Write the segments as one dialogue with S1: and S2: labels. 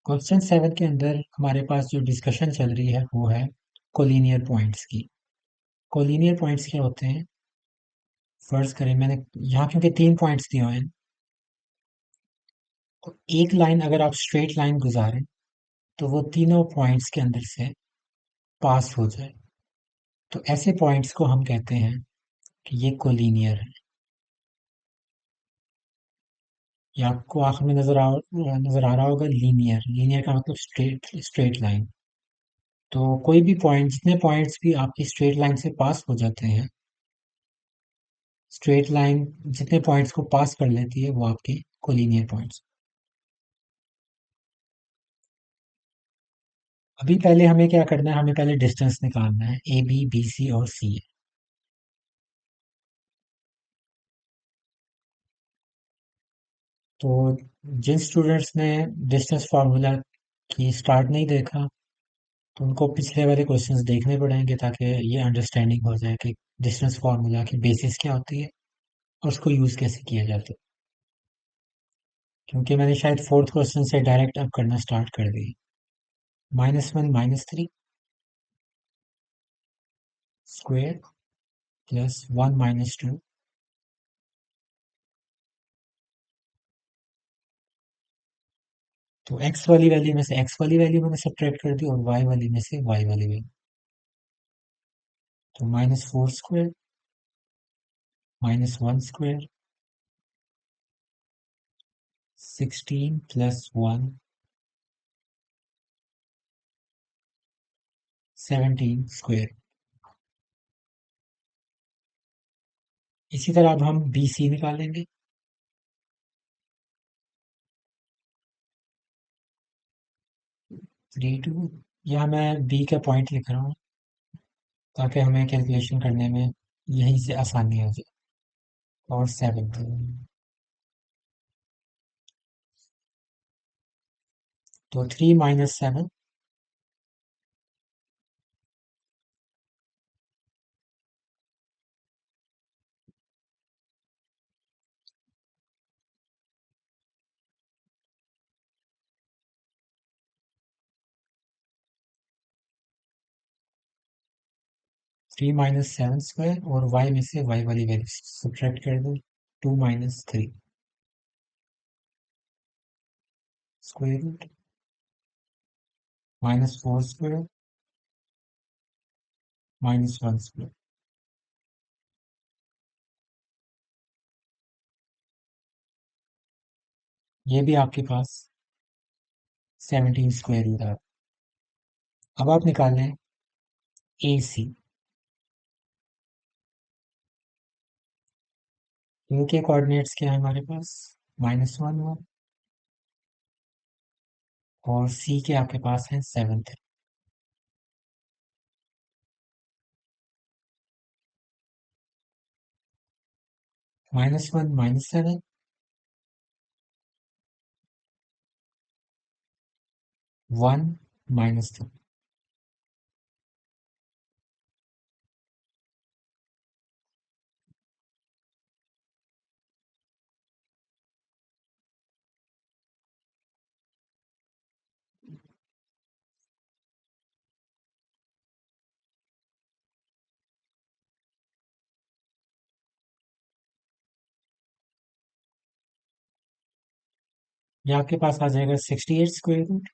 S1: Question 7 के अंदर हमारे पास जो डिस्कशन चल रही है वो है कोलिनियर पॉइंट्स की। कोलिनियर पॉइंट्स क्या होते हैं? फर्ज करें मैंने यहाँ क्योंकि 3 पॉइंट्स दिए हुए हैं, तो एक लाइन अगर आप स्ट्रेट लाइन गुजारें तो वो तीनों पॉइंट्स के अंदर से पास हो जाए, तो ऐसे पॉइंट्स को हम कहते हैं कि ये कोलिनियर है। ये आपको आखिर में नजर आ रहा होगा लीनियर। लीनियर का मतलब स्ट्रेट स्ट्रेट लाइन। तो कोई भी पॉइंट, जितने पॉइंट्स भी आपकी स्ट्रेट लाइन से पास हो जाते हैं, स्ट्रेट लाइन जितने पॉइंट्स को पास कर लेती है वो आपके कोलिनियर पॉइंट्स। अभी पहले हमें क्या करना है, हमें पहले डिस्टेंस निकालना है ए बी बी सी और सी। तो जिन स्टूडेंट्स ने डिस्टेंस फार्मूला की स्टार्ट नहीं देखा, तो उनको पिछले वाले क्वेश्चंस देखने पड़ेंगे ताकि ये अंडरस्टैंडिंग हो जाए कि डिस्टेंस फार्मूला की बेसिस क्या होती है और उसको यूज़ कैसे किया जाता है। क्योंकि मैंने शायद फोर्थ क्वेश्चन से डायरेक्ट अब करना स्टार्ट कर दी। -1 -3 स्क्वेयर प्लस 1 -2। तो x वाली वैल्यू में से x वाली वैल्यू मैंने सब्ट्रैक्ट कर दी और y वाली में से y वाली वैल्यू। तो -4 स्क्वायर -1 स्क्वायर 16 प्लस 1 17 स्क्वायर। इसी तरह अब हम बी सी निकालेंगे। 3 2। यहाँ मैं बी का पॉइंट लिख रहा हूँ ताकि हमें कैलकुलेशन करने में यहीं से आसानी हो जाए। और 7। तो 3 - 7 3 - 7 स्क्वायर और y में से y वाली वैल्यू सब्ट्रैक्ट कर दो। 2 - 3 स्क्वायर रूट -4 स्क्वायर -1 स्क्वायर। ये भी आपके पास 17 स्क्वायर रूट है। अब आप निकाल लें ए सी। इनके कोऑर्डिनेट्स क्या है हमारे पास? -1 1। और सी के आपके पास है 7। -1 -7 1 -2। ये आपके पास आ जाएगा 68 स्क्वायर रूट।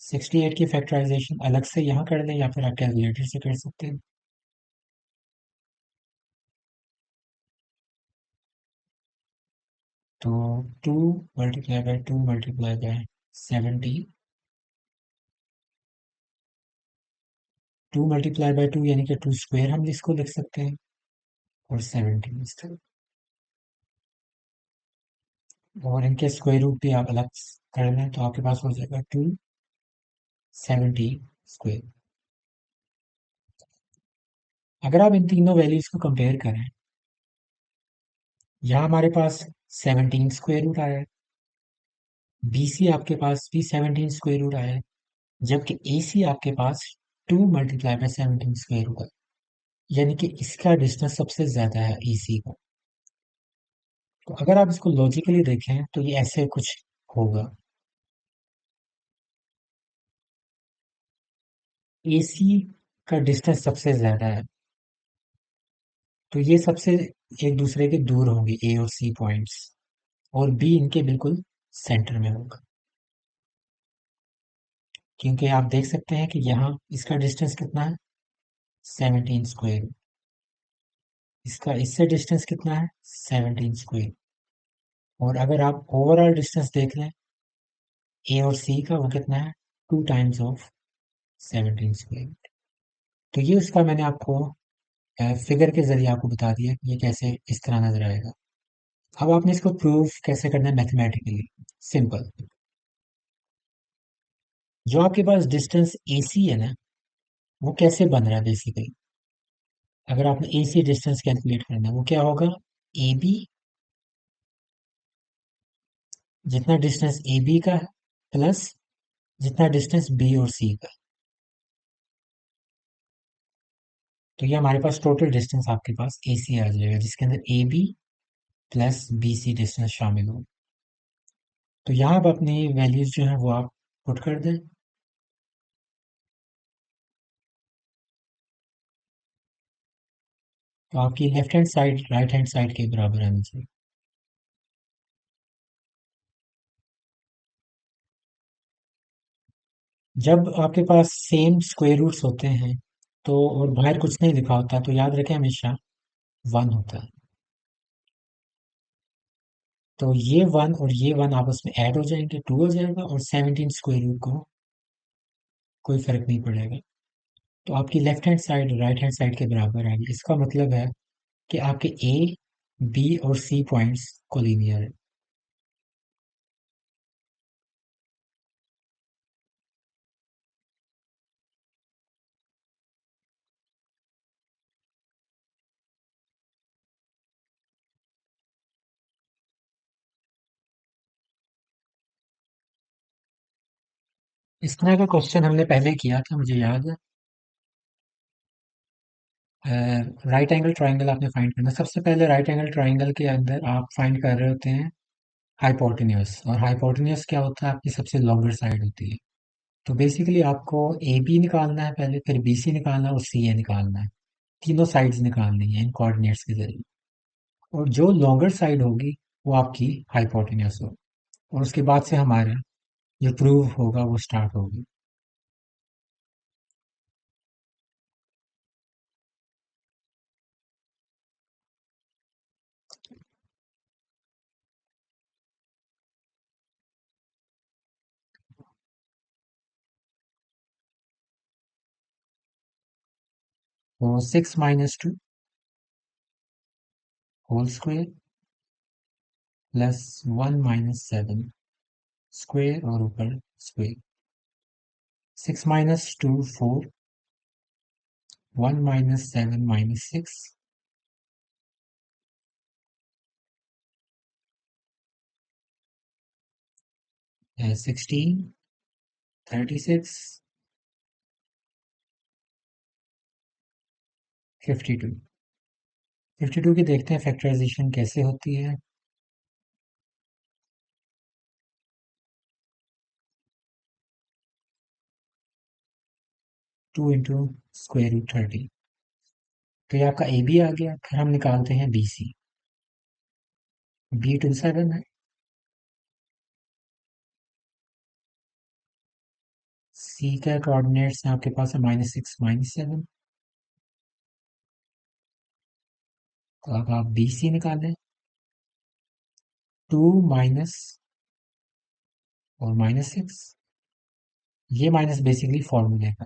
S1: 68 की फैक्टराइजेशन अलग से यहाँ कर लें या फिर आप कैलकुलेटर से कर सकते हैं। तो 2 × 2 × 70। 2 × 2 यानी कि 2 स्क्वायर हम इसको लिख सकते हैं और 70 इस तरह। और इनके स्क्वायर रूट भी आप अलग कर लें तो आपके पास हो जाएगा 270 स्क्वायर। अगर आप इन तीनों वैल्यूज को कंपेयर करें, यहाँ हमारे पास 17 स्क्वायर रूट आया है, बी सी आपके पास भी 17 स्क्वायर रूट आया है, जबकि ए सी आपके पास 2 × 17 स्क्वायर रूट है। यानी कि इसका डिस्टेंस सबसे ज्यादा है ए सी का। तो अगर आप इसको लॉजिकली देखें तो ये ऐसे कुछ होगा। AC का डिस्टेंस सबसे ज्यादा है, तो ये सबसे एक दूसरे के दूर होंगे A और C पॉइंट्स, और B इनके बिल्कुल सेंटर में होगा। क्योंकि आप देख सकते हैं कि यहाँ इसका डिस्टेंस कितना है, 17 स्क्वायर। इसका इससे डिस्टेंस कितना है, 17 स्क्वायर। और अगर आप ओवरऑल डिस्टेंस देख लें ए और सी का, वो कितना है, 2 टाइम्स ऑफ 17 स्क्वायर। तो ये उसका मैंने आपको फिगर के जरिए आपको बता दिया कि ये कैसे इस तरह नजर आएगा। अब आपने इसको प्रूव कैसे करना है मैथमेटिकली। सिंपल। जो आपके पास डिस्टेंस ए सी है ना, वो कैसे बन रहा है बेसिकली। अगर आपने ए सी डिस्टेंस कैलकुलेट करना है, वो क्या होगा, ए बी, जितना डिस्टेंस ए बी का है, प्लस जितना डिस्टेंस बी और सी का। तो ये हमारे पास टोटल डिस्टेंस आपके पास ए सी आ जाएगा, जिसके अंदर A B plus B C distance शामिल हो। तो यहाँ आप अपनी वैल्यूज जो है वो आप पुट कर दें। तो आपकी left hand side right hand side के बराबर आनी चाहिए। जब आपके पास सेम स्क्वायर रूट्स होते हैं, तो और बाहर कुछ नहीं लिखा होता, तो याद रखें हमेशा 1 होता है। तो ये 1 और ये 1 आपस में ऐड हो जाएंगे, 2 हो जाएगा, और 17 स्क्वायर रूट को कोई फर्क नहीं पड़ेगा। तो आपकी left hand side right hand side के बराबर आएगी। इसका मतलब है कि आपके ए, बी और सी पॉइंट्स कोलिनियर है। इस तरह का क्वेश्चन हमने पहले किया था, मुझे याद है। राइट एंगल ट्राइंगल आपने फाइंड करना। सबसे पहले राइट एंगल ट्राइंगल के अंदर आप फाइंड कर रहे होते हैं हाइपोटेन्यूस, और हाइपोटेन्यूस क्या होता है, आपकी सबसे लॉन्गर साइड होती है। तो बेसिकली आपको ए बी निकालना है पहले, फिर बी सी निकालना है, और सी ए निकालना है। तीनों साइड्स निकालनी है इन कोऑर्डिनेट्स के जरिए। और जो लॉन्गर साइड होगी वो आपकी हाइपोटेन्यूस होगी, और उसके बाद से हमारा जो प्रूव होगा वो स्टार्ट होगी। तो 6 - 2 होल स्क्वायर प्लस 1 - 7 स्क्वायर, और ऊपर स्क्वायर। 6 - 2 4, 1 - 7 - 6, 16, 36, 52। 52 की देखते हैं फैक्टराइजेशन कैसे होती है। 2 × √30। तो ये आपका ए बी आ गया। फिर हम निकालते हैं बी सी। B 27 है। सी का कोऑर्डिनेट्स है आपके पास है -6 - 7। तो अब आप बी सी निकालें। 2 माइनस और -6, ये माइनस बेसिकली फॉर्मूले का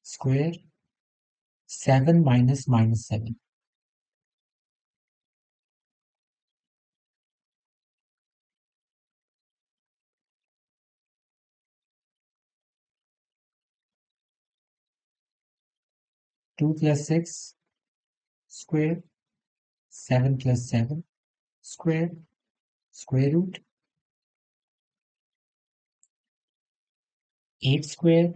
S1: square, 7 - -7। 2 + 6 square, 7 + 7 square, square root 8 square,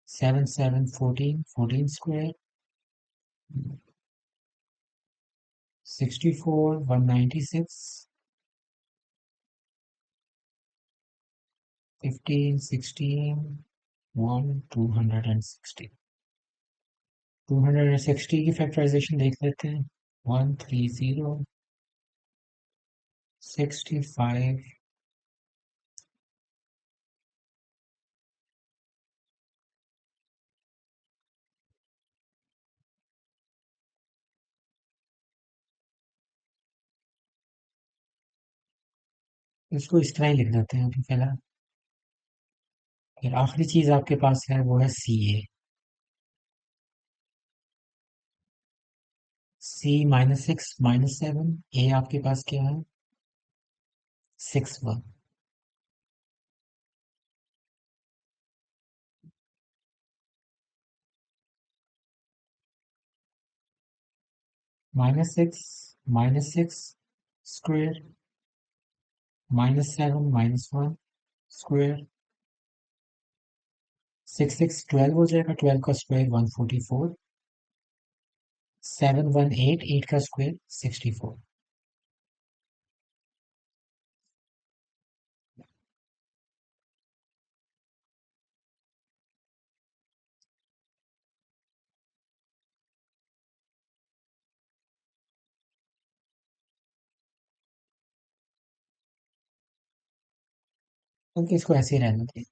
S1: 7 × 7 = 14, 14 square, 64, 196, 15, 16, 260। 260 की फैक्टराइजेशन देख लेते हैं। 13065। इसको इस तरह ही लिख देते हैं अभी फिलहाल। फिर आखिरी चीज आपके पास है वो है CA। C -6 -7। A आपके पास क्या है? 61। -6 स्क्वेयर -7 -1 स्क्वेयर। 6 6 12 हो जाएगा। 12 का स्क्वायर 144। 7 1 8। 8 का स्क्वायर 64। क्योंकि इसको ऐसे ही रहने दें।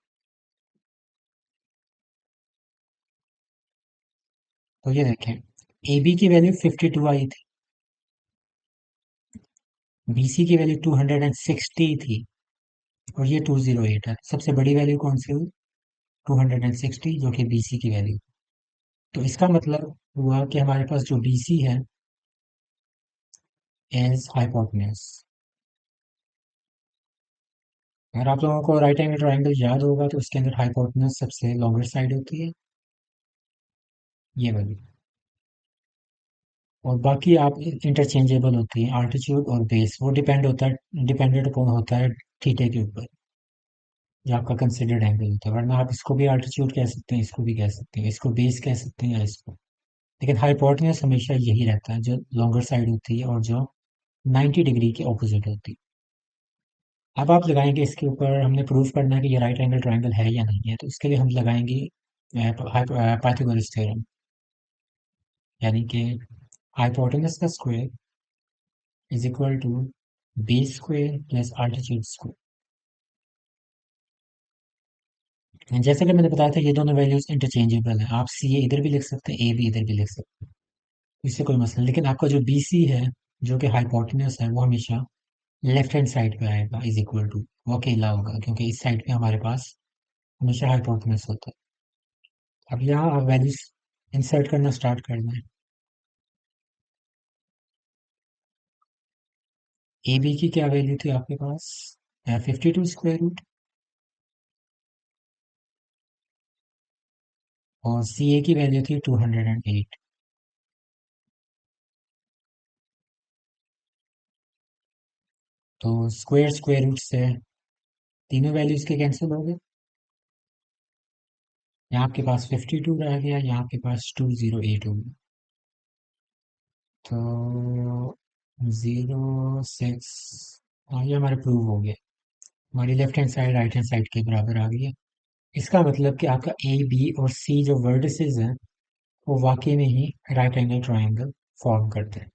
S1: तो ये देखें, AB की वैल्यू 52 आई थी, BC की वैल्यू 260 थी, और ये 208 है। सबसे बड़ी वैल्यू कौन सी हुई? 260, जो कि BC की वैल्यू। तो इसका मतलब हुआ कि हमारे पास जो BC है इज हाइपोटेन्यूज। अगर आप लोगों को राइट एंगल ट्राइंगल याद होगा तो उसके अंदर हाइपोटेन्यूज सबसे लॉन्गर साइड होती है, ये वाली। और बाकी आप इंटरचेंजेबल होती है, आल्टीट्यूड और बेस, वो डिपेंडेंट कौन होता है थीटे के ऊपर, जो आपका कंसिडर्ड एंगल होता है। वरना आप इसको भी आल्टीट्यूड कह सकते हैं, इसको भी कह सकते हैं, इसको बेस कह सकते हैं या इसको। लेकिन हाइपोटेन्यूज हमेशा यही रहता है, जो लॉन्गर साइड होती है और जो 90 डिग्री के ऑपोजिट होती है। अब आप लगाएंगे इसके ऊपर, हमने प्रूव करना है कि ये राइट एंगल ट्राइंगल है या नहीं है, तो इसके लिए हम लगाएंगे पाइथागोरस थ्योरम। यानी कि हाइपोटेन्यूज का square is equal to base square plus altitude square. जैसे कि मैंने बताया था, ये दोनों वैल्यूज इंटरचेंजेबल है। आप सी ए इधर भी लिख सकते हैं, ए भी इधर भी लिख सकते हैं, इससे कोई मसला नहीं। लेकिन आपका जो बी सी है, जो कि हाइपोटेन्यूज है, वो हमेशा लेफ्ट हैंड साइड पे आएगा, इज इक्वल टू। वो अकेला होगा क्योंकि इस साइड पे हमारे पास हमेशा हाइपोटेन्यूज होता है। अब यहाँ आप वैल्यूज इंसर्ट करना स्टार्ट करना है। ए बी की क्या वैल्यू थी आपके पास? 52 स्क्वायर रूट। और सी ए की वैल्यू थी 208। तो स्क्वायर स्क्वायर रूट से तीनों वैल्यूज के कैंसिल हो गए। यहाँ आपके पास 52 रह गया, यहाँ आपके पास 208 हो गया। तो 06। हाँ, ये हमारा प्रूव हो गया। हमारी left hand side right hand side के बराबर आ गई है। इसका मतलब कि आपका ए बी और सी जो वर्टिसेस हैं, वो वाकई में ही राइट एंगल ट्राइंगल फॉर्म करते हैं।